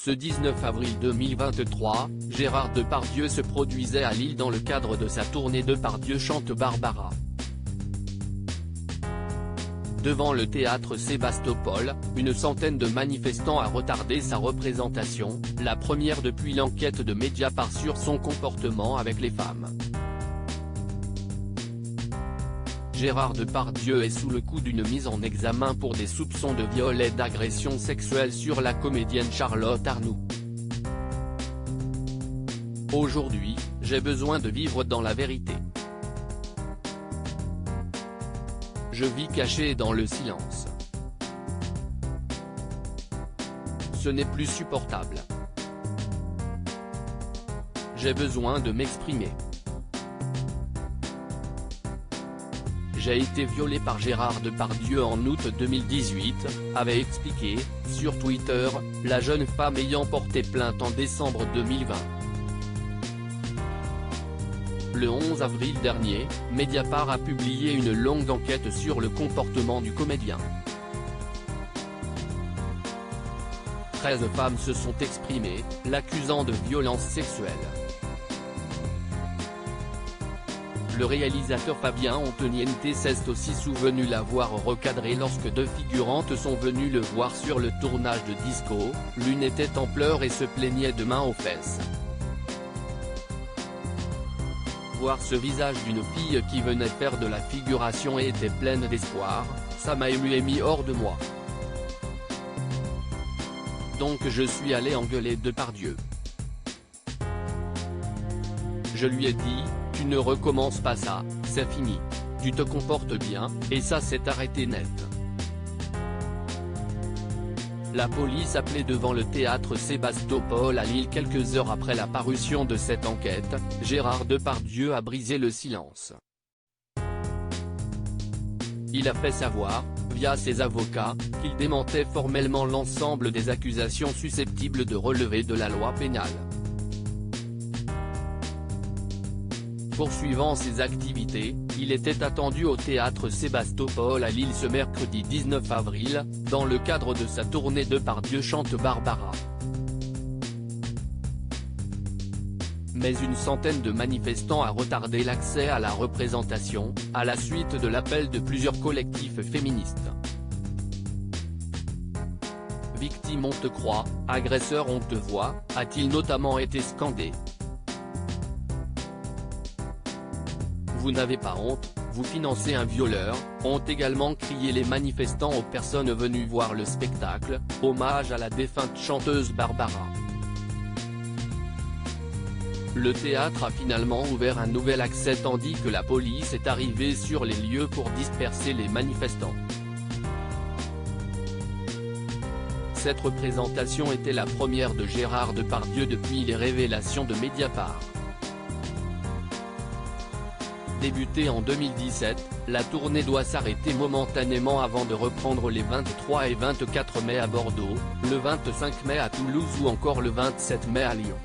Ce 19 avril 2023, Gérard Depardieu se produisait à Lille dans le cadre de sa tournée Depardieu chante Barbara. Devant le théâtre Sébastopol, une centaine de manifestants a retardé sa représentation, la première depuis l'enquête de Mediapart sur son comportement avec les femmes. Gérard Depardieu est sous le coup d'une mise en examen pour des soupçons de viol et d'agression sexuelle sur la comédienne Charlotte Arnoult. Aujourd'hui, j'ai besoin de vivre dans la vérité. Je vis caché dans le silence. Ce n'est plus supportable. J'ai besoin de m'exprimer. J'ai été violée par Gérard Depardieu en août 2018, avait expliqué, sur Twitter, la jeune femme ayant porté plainte en décembre 2020. Le 11 avril dernier, Mediapart a publié une longue enquête sur le comportement du comédien. 13 femmes se sont exprimées, l'accusant de violences sexuelles. Le réalisateur Fabien Antoniente s'est aussi souvenu l'avoir recadré lorsque deux figurantes sont venues le voir sur le tournage de Disco, l'une était en pleurs et se plaignait de mains aux fesses. Voir ce visage d'une fille qui venait faire de la figuration et était pleine d'espoir, ça m'a ému et mis hors de moi. Donc je suis allé engueuler Depardieu. Je lui ai dit, tu ne recommences pas ça, c'est fini. Tu te comportes bien, et ça s'est arrêté net. La police appelée devant le théâtre Sébastopol à Lille quelques heures après la parution de cette enquête, Gérard Depardieu a brisé le silence. Il a fait savoir, via ses avocats, qu'il démentait formellement l'ensemble des accusations susceptibles de relever de la loi pénale. Poursuivant ses activités, il était attendu au théâtre Sébastopol à Lille ce mercredi 19 avril, dans le cadre de sa tournée Depardieu chante Barbara. Mais une centaine de manifestants a retardé l'accès à la représentation, à la suite de l'appel de plusieurs collectifs féministes. Victime on te croit, agresseur on te voit, a-t-il notamment été scandé. Vous n'avez pas honte, vous financez un violeur, ont également crié les manifestants aux personnes venues voir le spectacle, hommage à la défunte chanteuse Barbara. Le théâtre a finalement ouvert un nouvel accès tandis que la police est arrivée sur les lieux pour disperser les manifestants. Cette représentation était la première de Gérard Depardieu depuis les révélations de Mediapart. Débutée en 2017, la tournée doit s'arrêter momentanément avant de reprendre les 23 et 24 mai à Bordeaux, le 25 mai à Toulouse ou encore le 27 mai à Lyon.